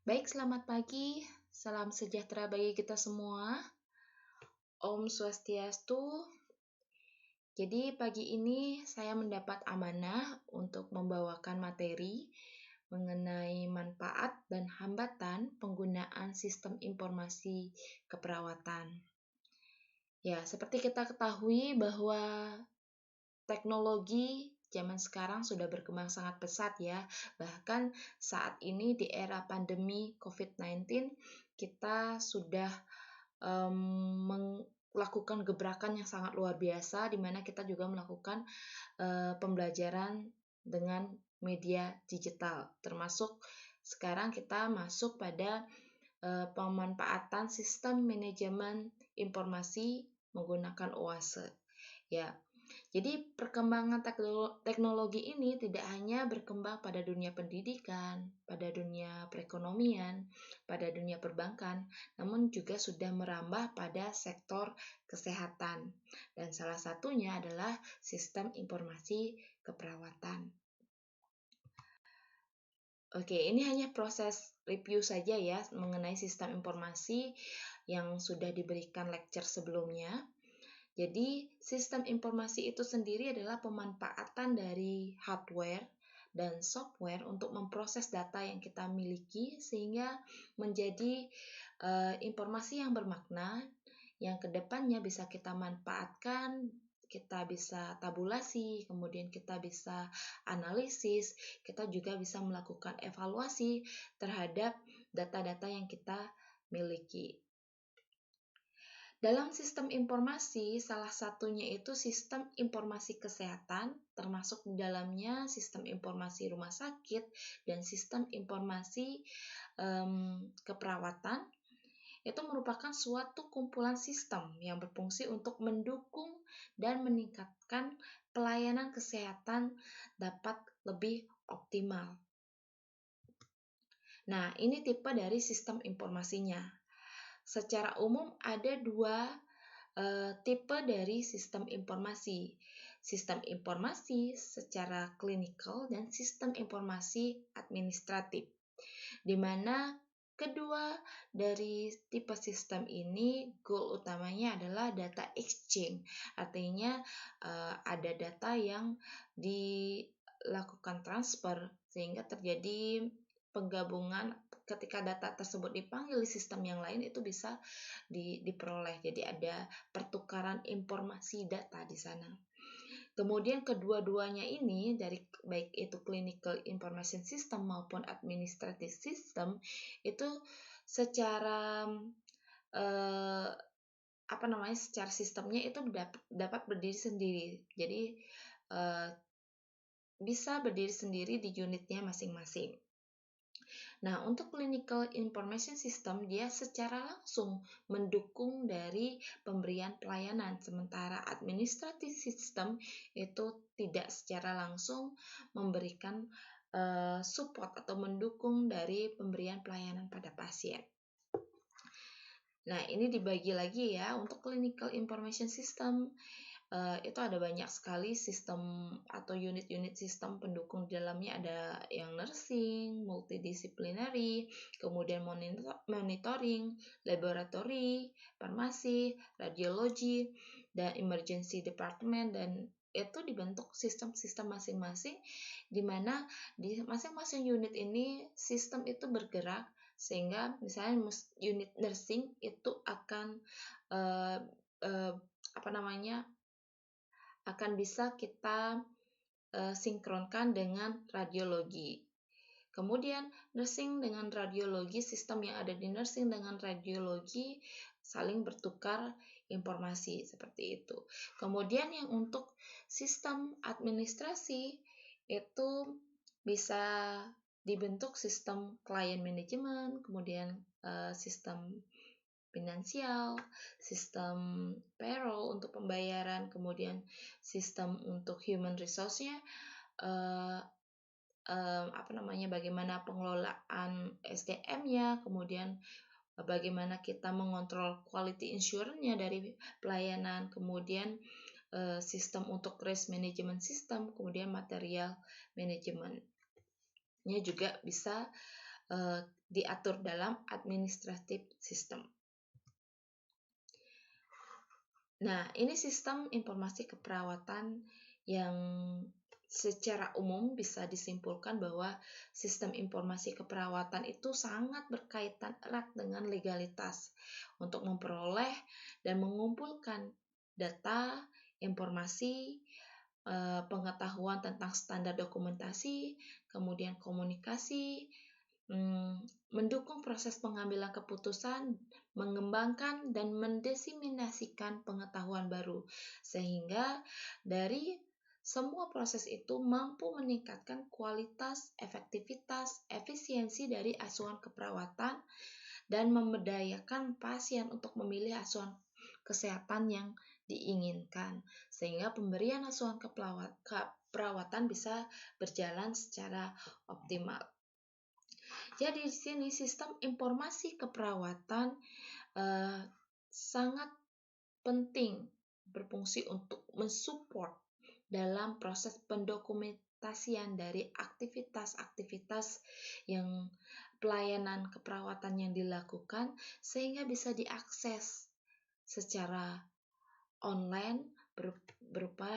Baik, selamat pagi. Salam sejahtera bagi kita semua. Om Swastiastu. Jadi pagi ini saya mendapat amanah untuk membawakan materi mengenai manfaat dan hambatan penggunaan sistem informasi keperawatan. Ya, seperti kita ketahui bahwa teknologi zaman sekarang sudah berkembang sangat pesat ya. Bahkan saat ini di era pandemi COVID-19 kita sudah melakukan gebrakan yang sangat luar biasa, di mana kita juga melakukan pembelajaran dengan media digital, termasuk sekarang kita masuk pada pemanfaatan sistem manajemen informasi menggunakan OASE. Ya, jadi perkembangan teknologi ini tidak hanya berkembang pada dunia pendidikan, pada dunia perekonomian, pada dunia perbankan, namun juga sudah merambah pada sektor kesehatan. Dan salah satunya adalah sistem informasi keperawatan. Oke, ini hanya proses review saja ya mengenai sistem informasi yang sudah diberikan lecture sebelumnya. Jadi, sistem informasi itu sendiri adalah pemanfaatan dari hardware dan software untuk memproses data yang kita miliki sehingga menjadi informasi yang bermakna yang kedepannya bisa kita manfaatkan, kita bisa tabulasi, kemudian kita bisa analisis, kita juga bisa melakukan evaluasi terhadap data-data yang kita miliki. Dalam sistem informasi, salah satunya itu sistem informasi kesehatan, termasuk di dalamnya sistem informasi rumah sakit dan sistem informasi keperawatan. Itu merupakan suatu kumpulan sistem yang berfungsi untuk mendukung dan meningkatkan pelayanan kesehatan dapat lebih optimal. Nah, ini tipe dari sistem informasinya. Secara umum ada dua tipe dari sistem informasi. Sistem informasi secara klinikal dan sistem informasi administratif. Di mana kedua dari tipe sistem ini goal utamanya adalah data exchange. Artinya ada data yang dilakukan transfer sehingga terjadi penggabungan ketika data tersebut dipanggil di sistem yang lain itu bisa diperoleh. Jadi ada pertukaran informasi data di sana. Kemudian kedua-duanya ini dari baik itu clinical information system maupun administrative system itu secara secara sistemnya itu dapat berdiri sendiri. Jadi bisa berdiri sendiri di unitnya masing-masing. Nah, untuk clinical information system dia secara langsung mendukung dari pemberian pelayanan, sementara administrative system itu tidak secara langsung memberikan support atau mendukung dari pemberian pelayanan pada pasien. Nah, ini dibagi lagi ya untuk clinical information system. Itu ada banyak sekali sistem atau unit-unit sistem pendukung di dalamnya, ada yang nursing, multidisciplinary, kemudian monitoring, laboratory, farmasi, radiologi, dan emergency department, dan itu dibentuk sistem-sistem masing-masing di mana di masing-masing unit ini sistem itu bergerak sehingga misalnya unit nursing itu akan akan bisa kita sinkronkan dengan radiologi. Kemudian nursing dengan radiologi, sistem yang ada di nursing dengan radiologi saling bertukar informasi seperti itu. Kemudian yang untuk sistem administrasi itu bisa dibentuk sistem client management, kemudian sistem finansial, sistem payroll untuk pembayaran, kemudian sistem untuk human resource-nya, bagaimana pengelolaan SDM-nya, kemudian bagaimana kita mengontrol quality insurance-nya dari pelayanan, kemudian sistem untuk risk management system, kemudian material management-nya juga bisa diatur dalam administrative system. Nah, ini sistem informasi keperawatan yang secara umum bisa disimpulkan bahwa sistem informasi keperawatan itu sangat berkaitan erat dengan legalitas untuk memperoleh dan mengumpulkan data, informasi, pengetahuan tentang standar dokumentasi, kemudian komunikasi, mendukung proses pengambilan keputusan, mengembangkan dan mendiseminasikan pengetahuan baru, sehingga dari semua proses itu mampu meningkatkan kualitas, efektivitas, efisiensi dari asuhan keperawatan dan memberdayakan pasien untuk memilih asuhan kesehatan yang diinginkan, sehingga pemberian asuhan keperawatan bisa berjalan secara optimal. Jadi di sini sistem informasi keperawatan sangat penting berfungsi untuk mensupport dalam proses pendokumentasian dari aktivitas-aktivitas yang pelayanan keperawatan yang dilakukan sehingga bisa diakses secara online berupa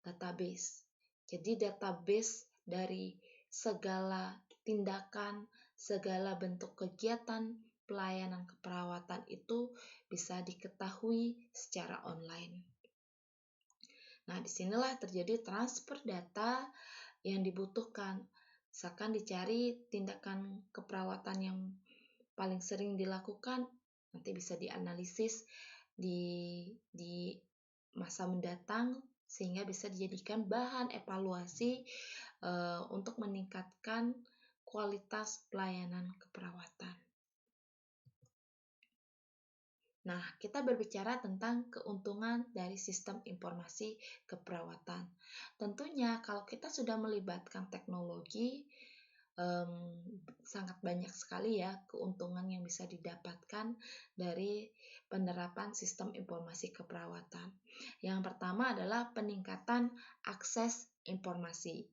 database. Jadi database dari segala tindakan, segala bentuk kegiatan pelayanan keperawatan itu bisa diketahui secara online. Nah, disinilah terjadi transfer data yang dibutuhkan. Misalkan dicari tindakan keperawatan yang paling sering dilakukan, nanti bisa dianalisis di masa mendatang sehingga bisa dijadikan bahan evaluasi untuk meningkatkan kualitas pelayanan keperawatan. Nah, kita berbicara tentang keuntungan dari sistem informasi keperawatan. Tentunya kalau kita sudah melibatkan teknologi, sangat banyak sekali ya keuntungan yang bisa didapatkan dari penerapan sistem informasi keperawatan. Yang pertama adalah peningkatan akses informasi.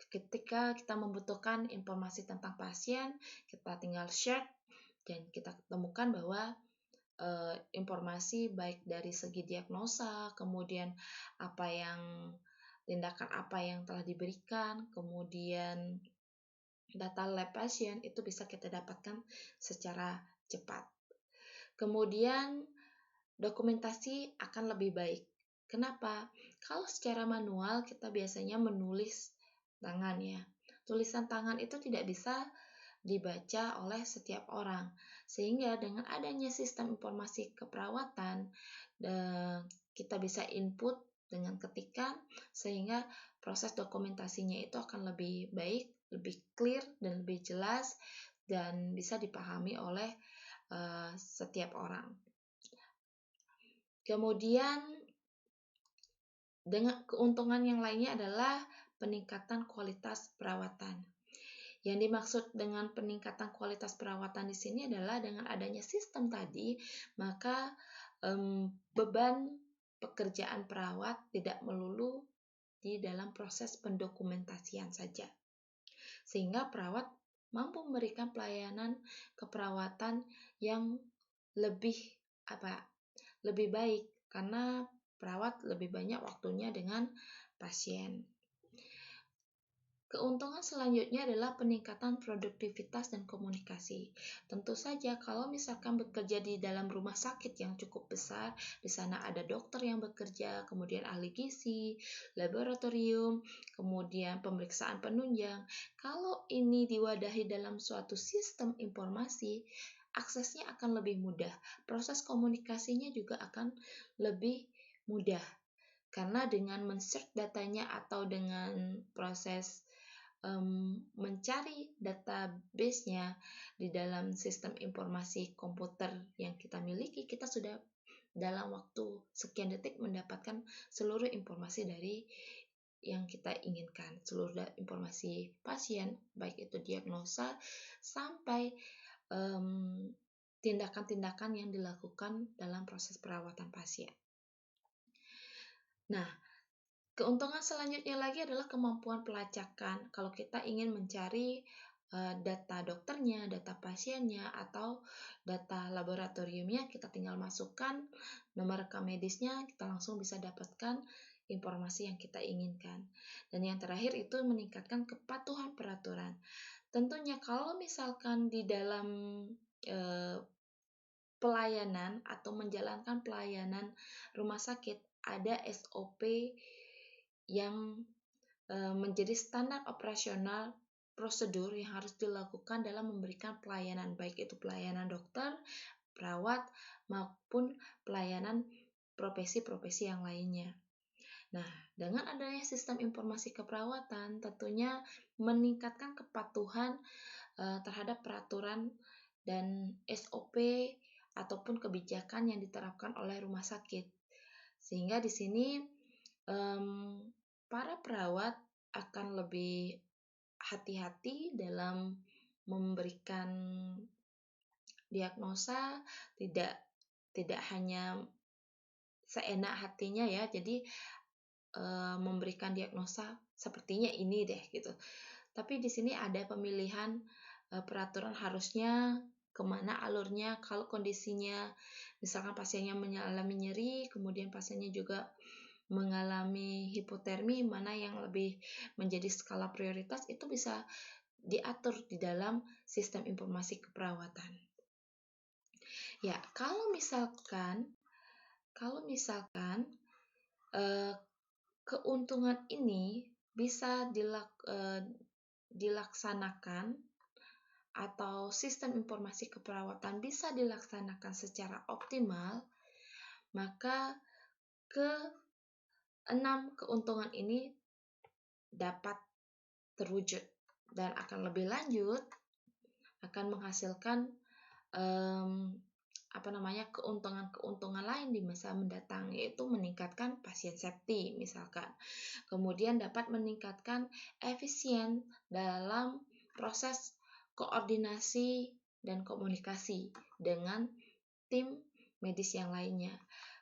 Ketika kita membutuhkan informasi tentang pasien, kita tinggal search dan kita temukan bahwa informasi baik dari segi diagnosa, kemudian tindakan apa yang telah diberikan, kemudian data lab pasien itu bisa kita dapatkan secara cepat. Kemudian dokumentasi akan lebih baik. Kenapa? Kalau secara manual kita biasanya menulis tangan ya. Tulisan tangan itu tidak bisa dibaca oleh setiap orang. Sehingga dengan adanya sistem informasi keperawatan, kita bisa input dengan ketikan sehingga proses dokumentasinya itu akan lebih baik, lebih clear dan lebih jelas dan bisa dipahami oleh setiap orang. Kemudian dengan keuntungan yang lainnya adalah peningkatan kualitas perawatan. Yang dimaksud dengan peningkatan kualitas perawatan di sini adalah dengan adanya sistem tadi, maka beban pekerjaan perawat tidak melulu di dalam proses pendokumentasian saja. Sehingga perawat mampu memberikan pelayanan keperawatan yang lebih baik karena perawat lebih banyak waktunya dengan pasien. Keuntungan selanjutnya adalah peningkatan produktivitas dan komunikasi. Tentu saja kalau misalkan bekerja di dalam rumah sakit yang cukup besar, di sana ada dokter yang bekerja, kemudian ahli gizi, laboratorium, kemudian pemeriksaan penunjang. Kalau ini diwadahi dalam suatu sistem informasi, aksesnya akan lebih mudah. Proses komunikasinya juga akan lebih mudah. Karena dengan men-search datanya atau dengan proses mencari database-nya di dalam sistem informasi komputer yang kita miliki, kita sudah dalam waktu sekian detik mendapatkan seluruh informasi dari yang kita inginkan, seluruh informasi pasien, baik itu diagnosa sampai tindakan-tindakan yang dilakukan dalam proses perawatan pasien. Nah, keuntungan selanjutnya lagi adalah kemampuan pelacakan. Kalau kita ingin mencari data dokternya, data pasiennya, atau data laboratoriumnya, kita tinggal masukkan nomor rekam medisnya, kita langsung bisa dapatkan informasi yang kita inginkan. Dan yang terakhir itu meningkatkan kepatuhan peraturan. Tentunya kalau misalkan di dalam pelayanan atau menjalankan pelayanan rumah sakit ada SOP yang menjadi standar operasional prosedur yang harus dilakukan dalam memberikan pelayanan, baik itu pelayanan dokter, perawat, maupun pelayanan profesi-profesi yang lainnya. Nah, dengan adanya sistem informasi keperawatan, tentunya meningkatkan kepatuhan terhadap peraturan dan SOP ataupun kebijakan yang diterapkan oleh rumah sakit. Sehingga di sini para perawat akan lebih hati-hati dalam memberikan diagnosa, tidak hanya seenak hatinya ya, jadi memberikan diagnosa sepertinya ini deh gitu. Tapi di sini ada pemilihan peraturan harusnya kemana alurnya kalau kondisinya misalkan pasiennya mengalami nyeri, kemudian pasiennya juga mengalami hipotermi, mana yang lebih menjadi skala prioritas itu bisa diatur di dalam sistem informasi keperawatan. Ya, kalau misalkan keuntungan ini bisa dilaksanakan atau sistem informasi keperawatan bisa dilaksanakan secara optimal, maka keenam keuntungan ini dapat terwujud dan akan lebih lanjut akan menghasilkan keuntungan-keuntungan lain di masa mendatang, yaitu meningkatkan pasien safety misalkan. Kemudian dapat meningkatkan efisien dalam proses koordinasi dan komunikasi dengan tim medis yang lainnya.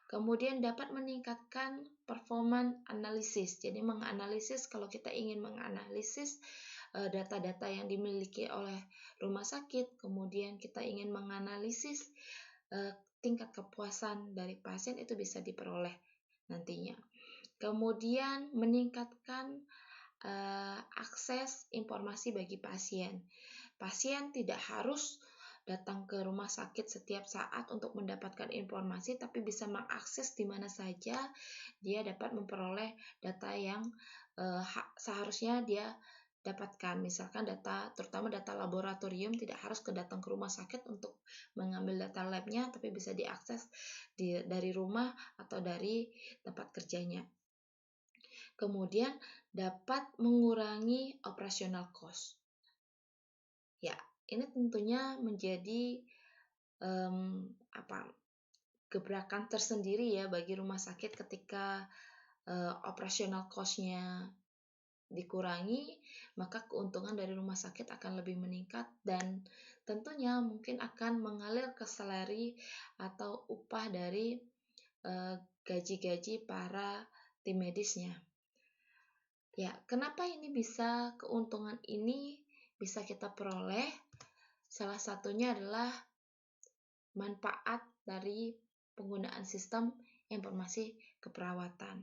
Kemudian dapat meningkatkan performa analisis. Jadi menganalisis, kalau kita ingin menganalisis data-data yang dimiliki oleh rumah sakit, kemudian kita ingin menganalisis tingkat kepuasan dari pasien, itu bisa diperoleh nantinya. Kemudian meningkatkan akses informasi bagi pasien. Pasien tidak harus datang ke rumah sakit setiap saat untuk mendapatkan informasi, tapi bisa mengakses di mana saja dia dapat memperoleh data yang seharusnya dia dapatkan. Misalkan data, terutama data laboratorium, tidak harus datang ke rumah sakit untuk mengambil data labnya, tapi bisa diakses dari rumah atau dari tempat kerjanya. Kemudian dapat mengurangi operational cost. Ya, ini tentunya menjadi gebrakan tersendiri ya bagi rumah sakit ketika operational cost-nya dikurangi, maka keuntungan dari rumah sakit akan lebih meningkat dan tentunya mungkin akan mengalir ke salary atau upah dari gaji-gaji para tim medisnya. Ya, kenapa ini keuntungan ini bisa kita peroleh? Salah satunya adalah manfaat dari penggunaan sistem informasi keperawatan.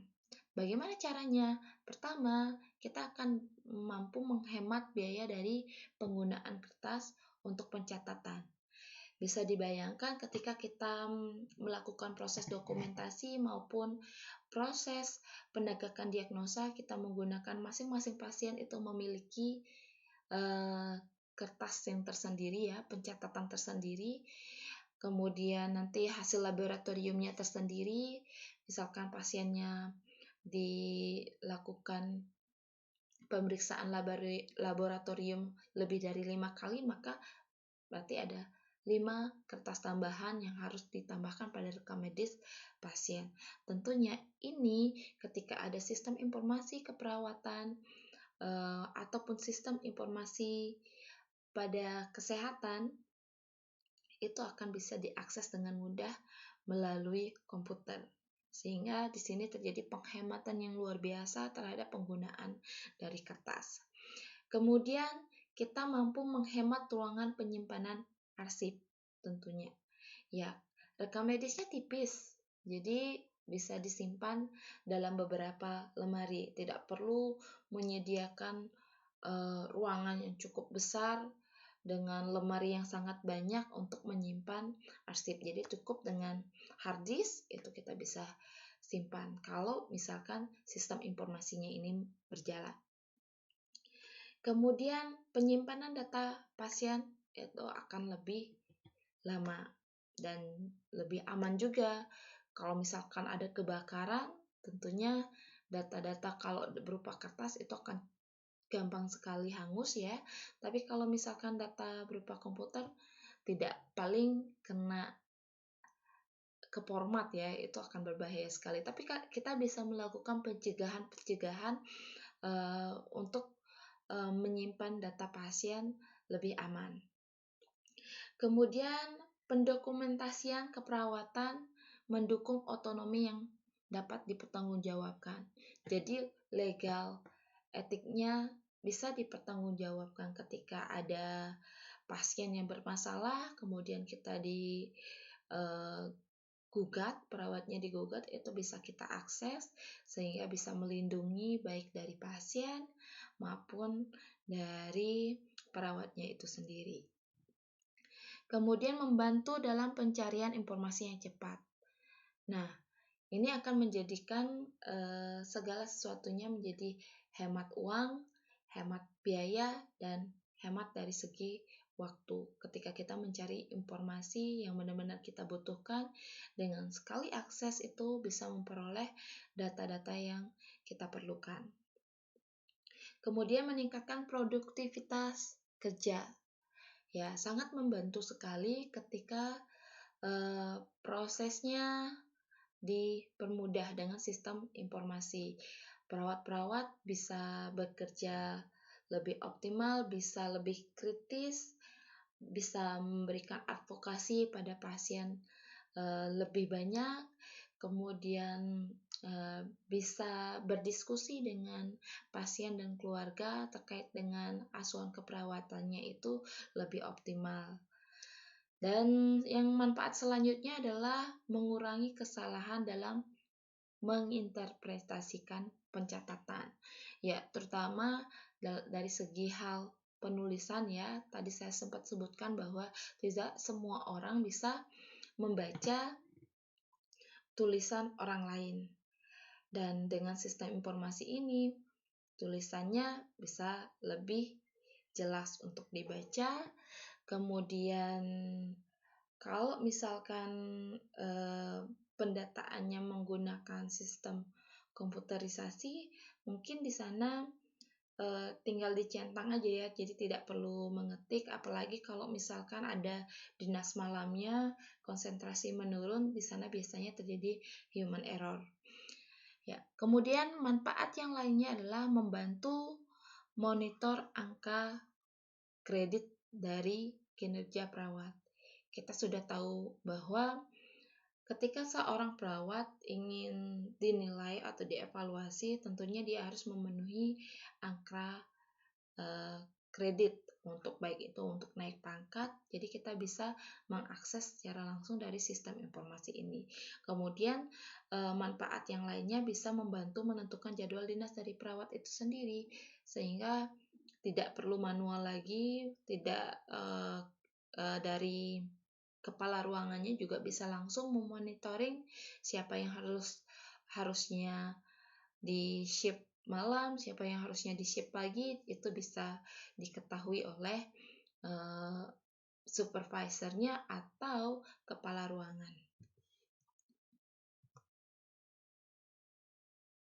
Bagaimana caranya? Pertama, kita akan mampu menghemat biaya dari penggunaan kertas untuk pencatatan. Bisa dibayangkan ketika kita melakukan proses dokumentasi maupun proses penegakan diagnosa, kita menggunakan masing-masing pasien itu memiliki kertas yang tersendiri ya, pencatatan tersendiri. Kemudian nanti hasil laboratoriumnya tersendiri, misalkan pasiennya dilakukan pemeriksaan laboratorium lebih dari 5 kali, maka berarti ada 5 kertas tambahan yang harus ditambahkan pada rekam medis pasien. Tentunya ini ketika ada sistem informasi keperawatan ataupun sistem informasi pada kesehatan, itu akan bisa diakses dengan mudah melalui komputer. Sehingga di sini terjadi penghematan yang luar biasa terhadap penggunaan dari kertas. Kemudian kita mampu menghemat ruangan penyimpanan arsip tentunya. Ya, rekam medisnya tipis, jadi bisa disimpan dalam beberapa lemari. Tidak perlu menyediakan ruangan yang cukup besar dengan lemari yang sangat banyak untuk menyimpan arsip. Jadi cukup dengan hard disk itu kita bisa simpan kalau misalkan sistem informasinya ini berjalan. Kemudian penyimpanan data pasien itu akan lebih lama dan lebih aman juga. Kalau misalkan ada kebakaran, tentunya data-data kalau berupa kertas itu akan gampang sekali hangus ya. Tapi kalau misalkan data berupa komputer tidak, paling kena ke format ya, itu akan berbahaya sekali. Tapi kita bisa melakukan pencegahan untuk menyimpan data pasien lebih aman. Kemudian pendokumentasian keperawatan mendukung otonomi yang dapat dipertanggungjawabkan. Jadi legal, etiknya bisa dipertanggungjawabkan ketika ada pasien yang bermasalah, kemudian kita gugat, perawatnya digugat, itu bisa kita akses sehingga bisa melindungi baik dari pasien maupun dari perawatnya itu sendiri. Kemudian membantu dalam pencarian informasi yang cepat. Nah, ini akan menjadikan segala sesuatunya menjadi hemat uang, hemat biaya, dan hemat dari segi waktu. Ketika kita mencari informasi yang benar-benar kita butuhkan, dengan sekali akses itu bisa memperoleh data-data yang kita perlukan. Kemudian meningkatkan produktivitas kerja. Ya, sangat membantu sekali ketika prosesnya dipermudah dengan sistem informasi. Perawat-perawat bisa bekerja lebih optimal, bisa lebih kritis, bisa memberikan advokasi pada pasien lebih banyak, kemudian bisa berdiskusi dengan pasien dan keluarga terkait dengan asuhan keperawatannya itu lebih optimal. Dan yang manfaat selanjutnya adalah mengurangi kesalahan dalam menginterpretasikan pencatatan. Ya, terutama dari segi hal penulisan ya. Tadi saya sempat sebutkan bahwa tidak semua orang bisa membaca tulisan orang lain. Dan dengan sistem informasi ini, tulisannya bisa lebih jelas untuk dibaca. Kemudian kalau misalkan pendataannya menggunakan sistem komputerisasi, mungkin di sana tinggal dicentang aja ya, jadi tidak perlu mengetik, apalagi kalau misalkan ada dinas malamnya, konsentrasi menurun, di sana biasanya terjadi human error. Ya, kemudian manfaat yang lainnya adalah membantu monitor angka kredit dari kinerja perawat. Kita sudah tahu bahwa ketika seorang perawat ingin dinilai atau dievaluasi, tentunya dia harus memenuhi angka kredit untuk baik itu untuk naik pangkat. Jadi kita bisa mengakses secara langsung dari sistem informasi ini. Kemudian manfaat yang lainnya bisa membantu menentukan jadwal dinas dari perawat itu sendiri, sehingga tidak perlu manual lagi, tidak dari kepala ruangannya juga bisa langsung memonitoring siapa yang harusnya di shift malam, siapa yang harusnya di shift pagi, itu bisa diketahui oleh supervisornya atau kepala ruangan.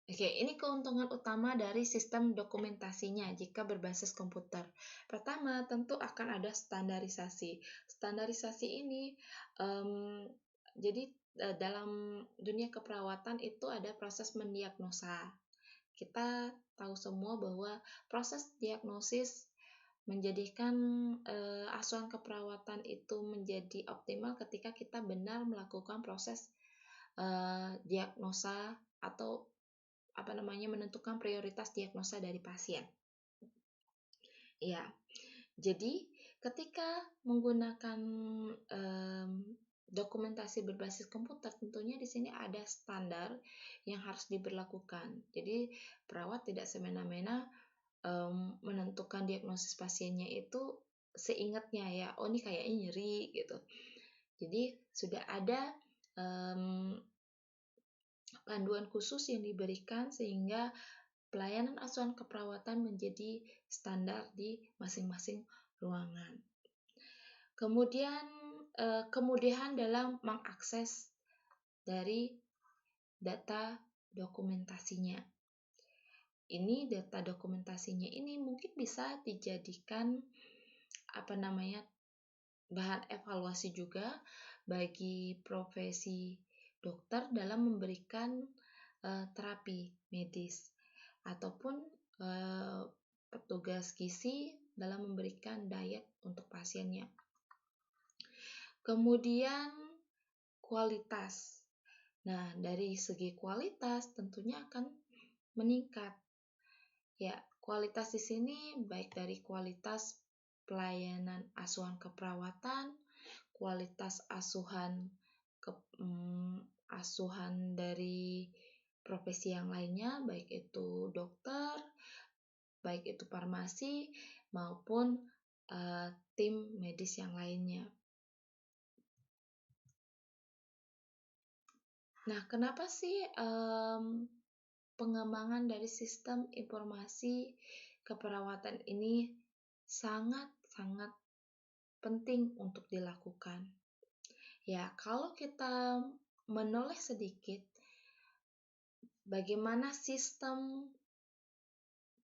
Oke, ini keuntungan utama dari sistem dokumentasinya jika berbasis komputer. Pertama, tentu akan ada standarisasi. Standarisasi ini, jadi dalam dunia keperawatan itu ada proses mendiagnosa. Kita tahu semua bahwa proses diagnosis menjadikan asuhan keperawatan itu menjadi optimal ketika kita benar melakukan proses diagnosa atau menentukan prioritas diagnosa dari pasien. Ya, Jadi, ketika menggunakan dokumentasi berbasis komputer, tentunya di sini ada standar yang harus diberlakukan. Jadi, perawat tidak semena-mena menentukan diagnosis pasiennya itu seingatnya ya, oh ini kayaknya nyeri gitu. Jadi sudah ada panduan khusus yang diberikan sehingga pelayanan asuhan keperawatan menjadi standar di masing-masing ruangan. Kemudian kemudahan dalam mengakses dari data dokumentasinya. Ini data dokumentasinya ini mungkin bisa dijadikan bahan evaluasi juga bagi profesi dokter dalam memberikan terapi medis ataupun petugas gizi dalam memberikan diet untuk pasiennya. Kemudian kualitas. Nah, dari segi kualitas tentunya akan meningkat. Ya, kualitas di sini baik dari kualitas pelayanan asuhan keperawatan, kualitas asuhan dari profesi yang lainnya, baik itu dokter, baik itu farmasi maupun tim medis yang lainnya. Nah, kenapa sih pengembangan dari sistem informasi keperawatan ini sangat-sangat penting untuk dilakukan? Ya, kalau kita menoleh sedikit, bagaimana sistem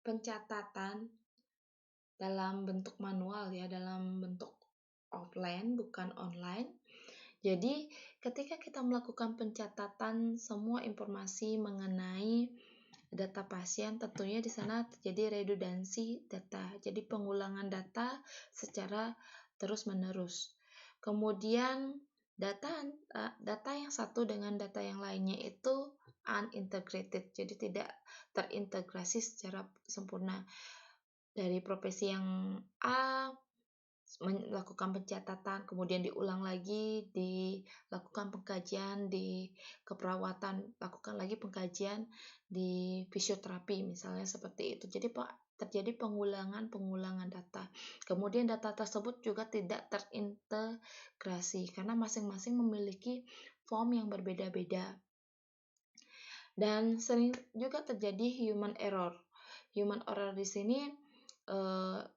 pencatatan dalam bentuk manual ya, dalam bentuk offline bukan online. Jadi, ketika kita melakukan pencatatan semua informasi mengenai data pasien, tentunya di sana terjadi redundansi data. Jadi, pengulangan data secara terus-menerus. Kemudian, data yang satu dengan data yang lainnya itu unintegrated, jadi tidak terintegrasi secara sempurna. Dari profesi yang A melakukan pencatatan, kemudian diulang lagi, dilakukan pengkajian di keperawatan, lakukan lagi pengkajian di fisioterapi, misalnya seperti itu. Jadi terjadi pengulangan data. Kemudian data tersebut juga tidak terintegrasi karena masing-masing memiliki form yang berbeda-beda. Dan sering juga terjadi human error. Human error di sini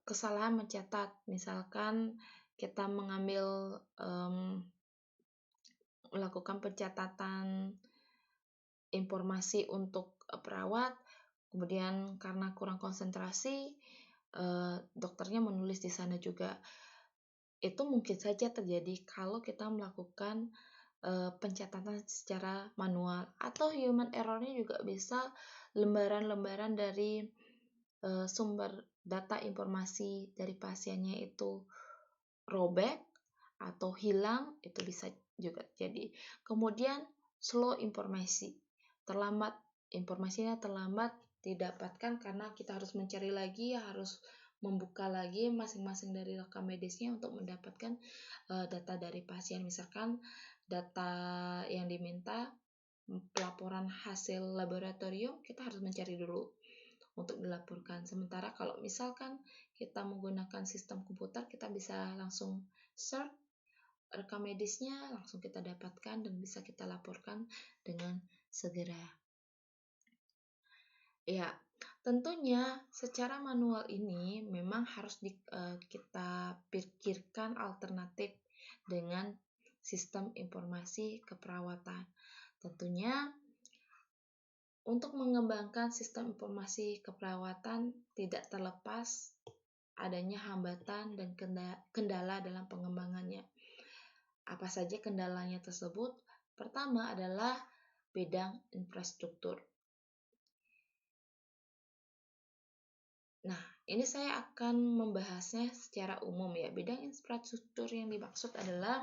kesalahan mencatat, misalkan kita melakukan pencatatan informasi untuk perawat, kemudian karena kurang konsentrasi, dokternya menulis di sana juga. Itu mungkin saja terjadi kalau kita melakukan pencatatan secara manual, atau human error-nya juga bisa lembaran-lembaran dari sumber data informasi dari pasiennya itu robek atau hilang, itu bisa juga terjadi. Kemudian slow informasinya terlambat didapatkan karena kita harus mencari lagi, harus membuka lagi masing-masing dari rekam medisnya untuk mendapatkan data dari pasien. Misalkan data yang diminta pelaporan hasil laboratorium, kita harus mencari dulu untuk dilaporkan. Sementara kalau misalkan kita menggunakan sistem komputer, kita bisa langsung search rekam medisnya, langsung kita dapatkan dan bisa kita laporkan dengan segera. Ya, tentunya secara manual ini memang harus kita pikirkan alternatif dengan sistem informasi keperawatan. Tentunya untuk mengembangkan sistem informasi keperawatan tidak terlepas adanya hambatan dan kendala dalam pengembangannya. Apa saja kendalanya tersebut? Pertama adalah bidang infrastruktur. Nah, ini saya akan membahasnya secara umum ya. Bidang infrastruktur yang dimaksud adalah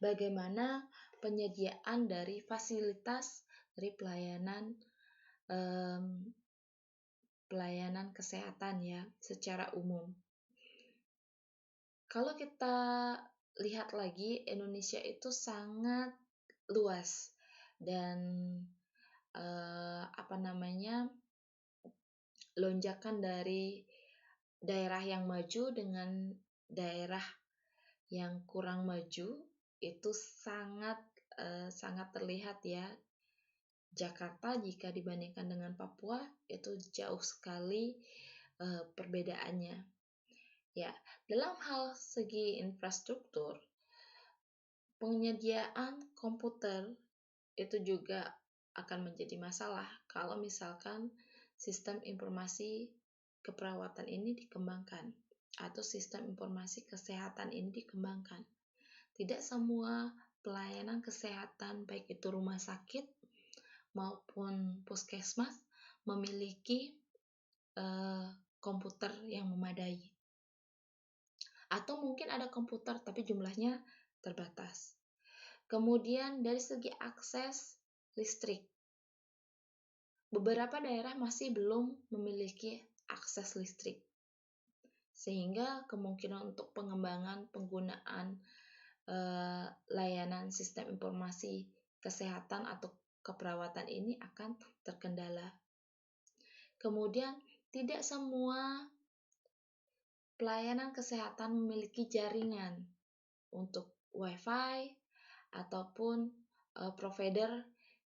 bagaimana penyediaan dari fasilitas dari pelayanan kesehatan ya secara umum. Kalau kita lihat lagi, Indonesia itu sangat luas dan lonjakan dari daerah yang maju dengan daerah yang kurang maju itu sangat terlihat ya. Jakarta jika dibandingkan dengan Papua itu jauh sekali perbedaannya. Ya, dalam hal segi infrastruktur, penyediaan komputer itu juga akan menjadi masalah kalau misalkan sistem informasi keperawatan ini dikembangkan atau sistem informasi kesehatan ini dikembangkan. Tidak semua pelayanan kesehatan baik itu rumah sakit maupun puskesmas memiliki komputer yang memadai. Atau mungkin ada komputer tapi jumlahnya terbatas. Kemudian dari segi akses listrik, beberapa daerah masih belum memiliki akses listrik, sehingga kemungkinan untuk pengembangan penggunaan layanan sistem informasi kesehatan atau keperawatan ini akan terkendala. Kemudian tidak semua pelayanan kesehatan memiliki jaringan untuk WiFi ataupun provider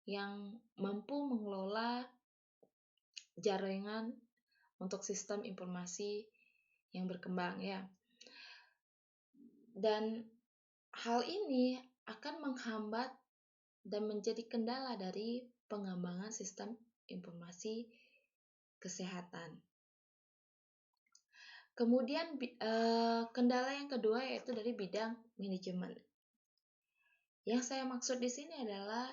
yang mampu mengelola jaringan untuk sistem informasi yang berkembang ya. Dan hal ini akan menghambat dan menjadi kendala dari pengembangan sistem informasi kesehatan. Kemudian kendala yang kedua yaitu dari bidang manajemen. Yang saya maksud di sini adalah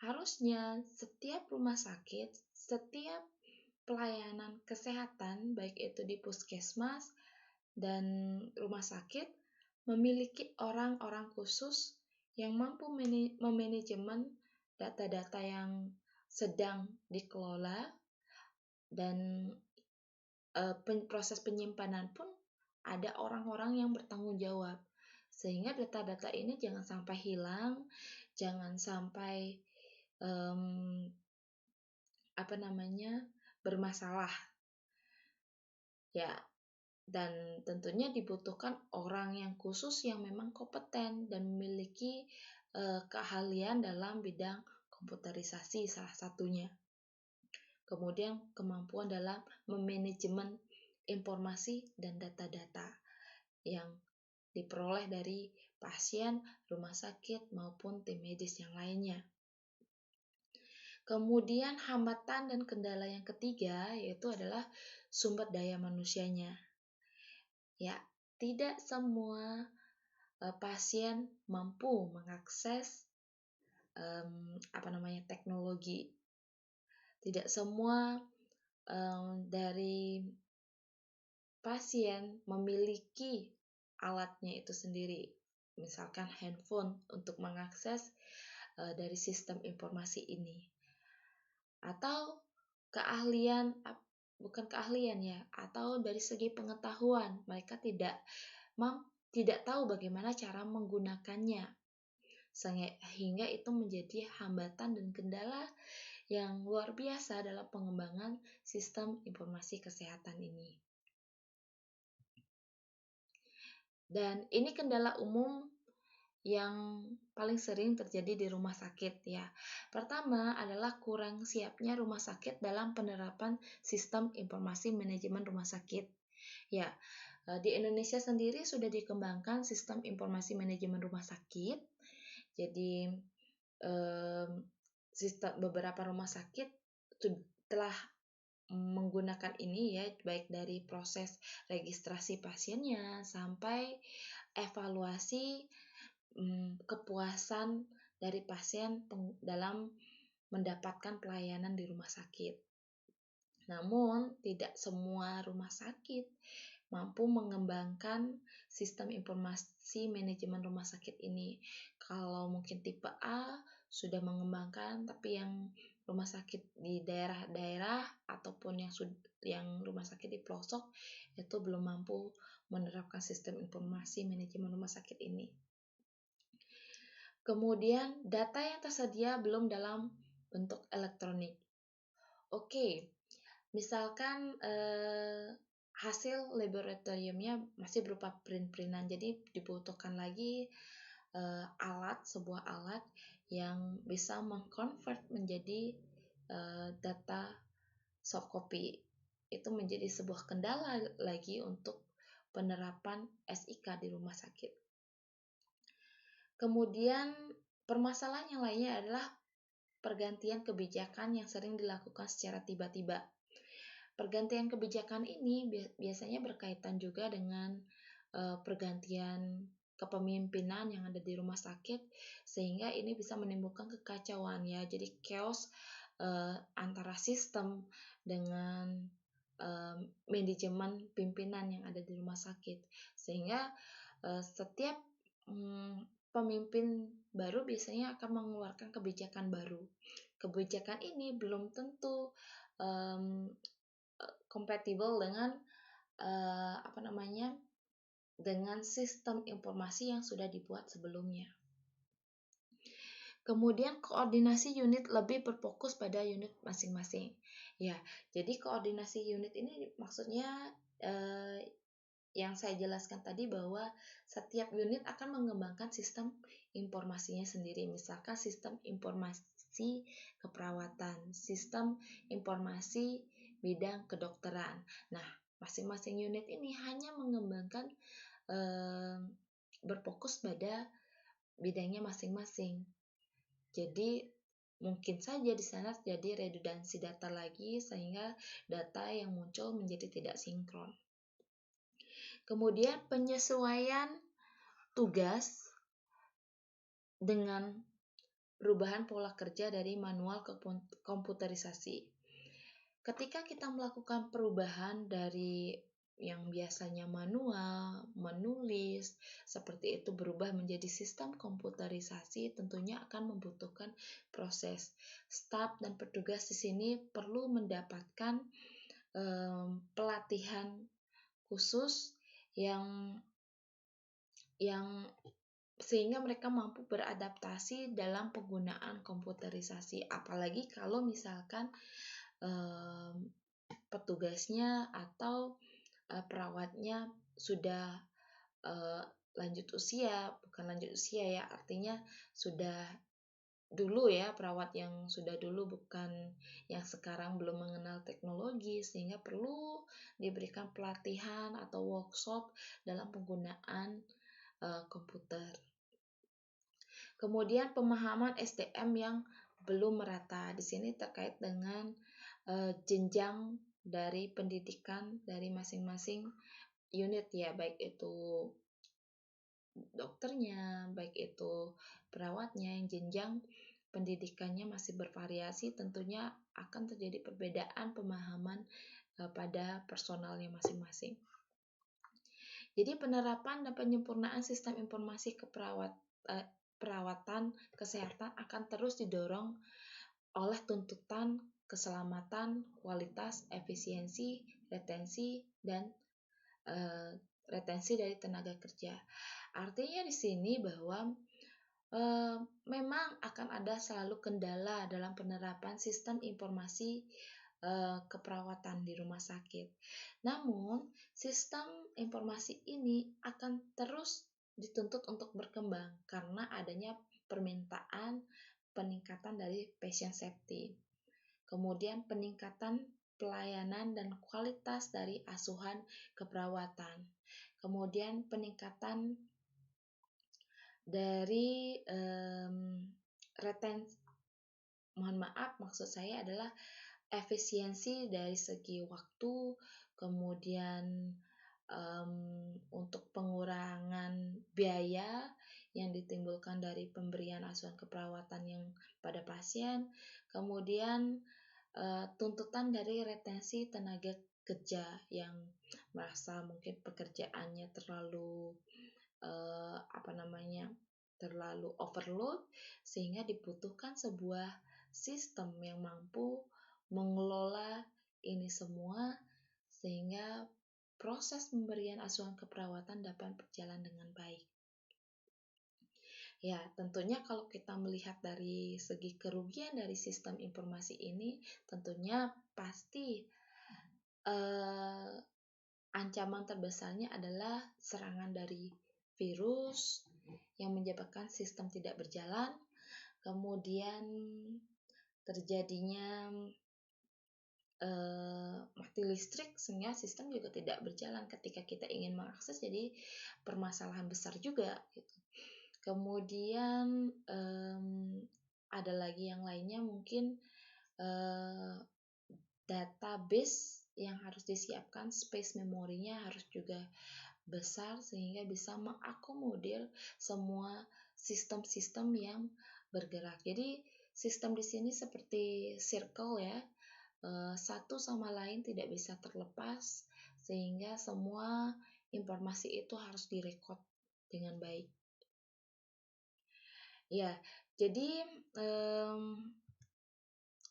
harusnya setiap rumah sakit, setiap pelayanan kesehatan baik itu di puskesmas dan rumah sakit memiliki orang-orang khusus yang mampu memanajemen data-data yang sedang dikelola dan proses penyimpanan pun ada orang-orang yang bertanggung jawab sehingga data-data ini jangan sampai hilang, jangan sampai bermasalah ya. Dan tentunya dibutuhkan orang yang khusus yang memang kompeten dan memiliki keahlian dalam bidang komputerisasi salah satunya. Kemudian kemampuan dalam memanajemen informasi dan data-data yang diperoleh dari pasien, rumah sakit, maupun tim medis yang lainnya. Kemudian hambatan dan kendala yang ketiga yaitu adalah sumber daya manusianya. Ya, tidak semua pasien mampu mengakses teknologi. Tidak semua dari pasien memiliki alatnya itu sendiri, misalkan handphone untuk mengakses dari sistem informasi ini, atau atau dari segi pengetahuan mereka tidak tahu bagaimana cara menggunakannya, sehingga itu menjadi hambatan dan kendala yang luar biasa dalam pengembangan sistem informasi kesehatan ini. Dan ini kendala umum yang paling sering terjadi di rumah sakit ya. Pertama adalah kurang siapnya rumah sakit dalam penerapan sistem informasi manajemen rumah sakit. Ya, di Indonesia sendiri sudah dikembangkan sistem informasi manajemen rumah sakit. Jadi beberapa rumah sakit telah menggunakan ini ya, baik dari proses registrasi pasiennya sampai evaluasi kepuasan dari pasien dalam mendapatkan pelayanan di rumah sakit. Namun, tidak semua rumah sakit mampu mengembangkan sistem informasi manajemen rumah sakit ini. Kalau mungkin tipe A sudah mengembangkan, tapi yang rumah sakit di daerah-daerah ataupun yang rumah sakit di pelosok itu belum mampu menerapkan sistem informasi manajemen rumah sakit ini. Kemudian data yang tersedia belum dalam bentuk elektronik. Oke, misalkan hasil laboratoriumnya masih berupa print-printan, jadi dibutuhkan lagi sebuah alat yang bisa mengkonvert menjadi data soft copy. Itu menjadi sebuah kendala lagi untuk penerapan SIK di rumah sakit. Kemudian permasalahan yang lainnya adalah pergantian kebijakan yang sering dilakukan secara tiba-tiba. Pergantian kebijakan ini biasanya berkaitan juga dengan pergantian kepemimpinan yang ada di rumah sakit, sehingga ini bisa menimbulkan kekacauan ya. Jadi chaos antara sistem dengan manajemen pimpinan yang ada di rumah sakit, sehingga setiap pemimpin baru biasanya akan mengeluarkan kebijakan baru. Kebijakan ini belum tentu kompatibel dengan dengan sistem informasi yang sudah dibuat sebelumnya. Kemudian koordinasi unit lebih berfokus pada unit masing-masing. Ya, jadi koordinasi unit ini maksudnya yang saya jelaskan tadi bahwa setiap unit akan mengembangkan sistem informasinya sendiri. Misalkan sistem informasi keperawatan, sistem informasi bidang kedokteran. Nah, masing-masing unit ini hanya mengembangkan berfokus pada bidangnya masing-masing. Jadi mungkin saja di sana terjadi redundansi data lagi sehingga data yang muncul menjadi tidak sinkron. Kemudian penyesuaian tugas dengan perubahan pola kerja dari manual ke komputerisasi. Ketika kita melakukan perubahan dari yang biasanya manual, menulis, seperti itu berubah menjadi sistem komputerisasi, tentunya akan membutuhkan proses. Staf dan petugas di sini perlu mendapatkan pelatihan khusus yang sehingga mereka mampu beradaptasi dalam penggunaan komputerisasi. Apalagi kalau misalkan petugasnya atau perawatnya sudah lanjut usia, bukan lanjut usia ya, artinya sudah dulu ya, perawat yang sudah dulu, bukan yang sekarang belum mengenal teknologi, sehingga perlu diberikan pelatihan atau workshop dalam penggunaan komputer. Kemudian pemahaman SDM yang belum merata. Di sini terkait dengan jenjang dari pendidikan dari masing-masing unit ya, baik itu dokternya, baik itu perawatnya, yang jenjang pendidikannya masih bervariasi, tentunya akan terjadi perbedaan pemahaman pada personalnya masing-masing. Jadi penerapan dan penyempurnaan sistem informasi perawatan kesehatan akan terus didorong oleh tuntutan keselamatan, kualitas, efisiensi, retensi, dan retensi dari tenaga kerja. Artinya di sini bahwa memang akan ada selalu kendala dalam penerapan sistem informasi keperawatan di rumah sakit. Namun, sistem informasi ini akan terus dituntut untuk berkembang karena adanya permintaan peningkatan dari patient safety. Kemudian peningkatan pelayanan dan kualitas dari asuhan keperawatan. Kemudian peningkatan dari maksud saya adalah efisiensi dari segi waktu, kemudian untuk pengurangan biaya yang ditimbulkan dari pemberian asuhan keperawatan yang pada pasien, kemudian tuntutan dari retensi tenaga kerja yang merasa mungkin pekerjaannya terlalu terlalu overload, sehingga dibutuhkan sebuah sistem yang mampu mengelola ini semua sehingga proses pemberian asuhan keperawatan dapat berjalan dengan baik. Ya, tentunya kalau kita melihat dari segi kerugian dari sistem informasi ini, tentunya pasti ancaman terbesarnya adalah serangan dari virus yang menyebabkan sistem tidak berjalan, kemudian terjadinya mati listrik sehingga sistem juga tidak berjalan ketika kita ingin mengakses, jadi permasalahan besar juga gitu. Kemudian ada lagi yang lainnya mungkin database yang harus disiapkan, space memorinya harus juga besar sehingga bisa mengakomodir semua sistem-sistem yang bergerak. Jadi sistem di sini seperti circle ya, satu sama lain tidak bisa terlepas sehingga semua informasi itu harus direkod dengan baik. Ya, jadi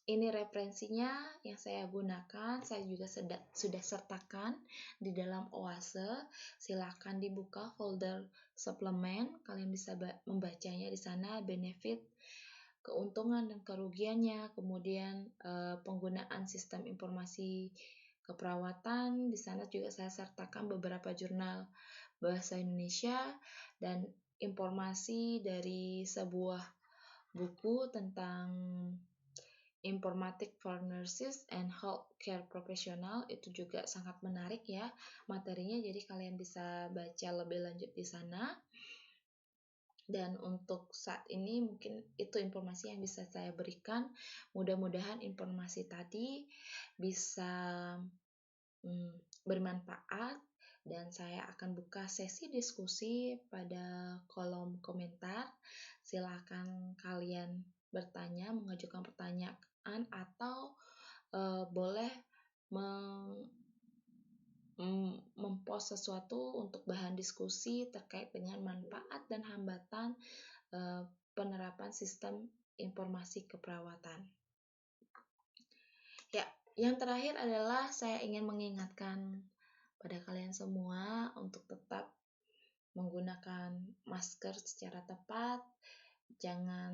ini referensinya yang saya gunakan, saya juga sudah sertakan di dalam Oase. Silakan dibuka folder suplemen, kalian bisa membacanya di sana, benefit, keuntungan dan kerugiannya, kemudian penggunaan sistem informasi keperawatan. Di sana juga saya sertakan beberapa jurnal bahasa Indonesia dan informasi dari sebuah buku tentang Informatic for Nurses and Healthcare Professional. Itu juga sangat menarik ya materinya, jadi kalian bisa baca lebih lanjut di sana. Dan untuk saat ini mungkin itu informasi yang bisa saya berikan. Mudah-mudahan informasi tadi bisa bermanfaat dan saya akan buka sesi diskusi pada kolom komentar. Silakan kalian bertanya, mengajukan pertanyaan atau boleh mempost sesuatu untuk bahan diskusi terkait dengan manfaat dan hambatan penerapan sistem informasi keperawatan. Ya, yang terakhir adalah saya ingin mengingatkan pada kalian semua untuk tetap menggunakan masker secara tepat. Jangan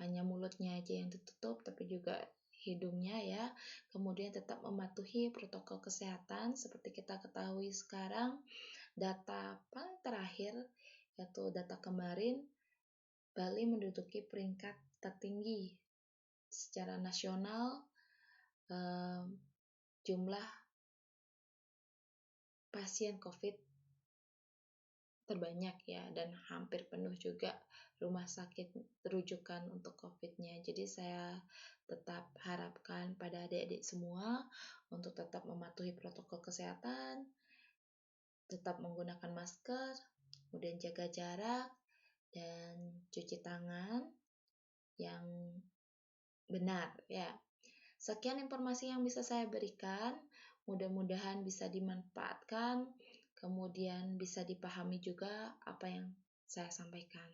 hanya mulutnya aja yang ditutup, tapi juga hidungnya ya. Kemudian tetap mematuhi protokol kesehatan. Seperti kita ketahui sekarang, data paling terakhir, yaitu data kemarin, Bali menduduki peringkat tertinggi secara nasional jumlah pasien COVID terbanyak ya, dan hampir penuh juga rumah sakit rujukan untuk COVID-nya. Jadi saya tetap harapkan pada adik-adik semua untuk tetap mematuhi protokol kesehatan, tetap menggunakan masker, kemudian jaga jarak, dan cuci tangan yang benar ya. Sekian informasi yang bisa saya berikan, mudah-mudahan bisa dimanfaatkan, kemudian bisa dipahami juga apa yang saya sampaikan.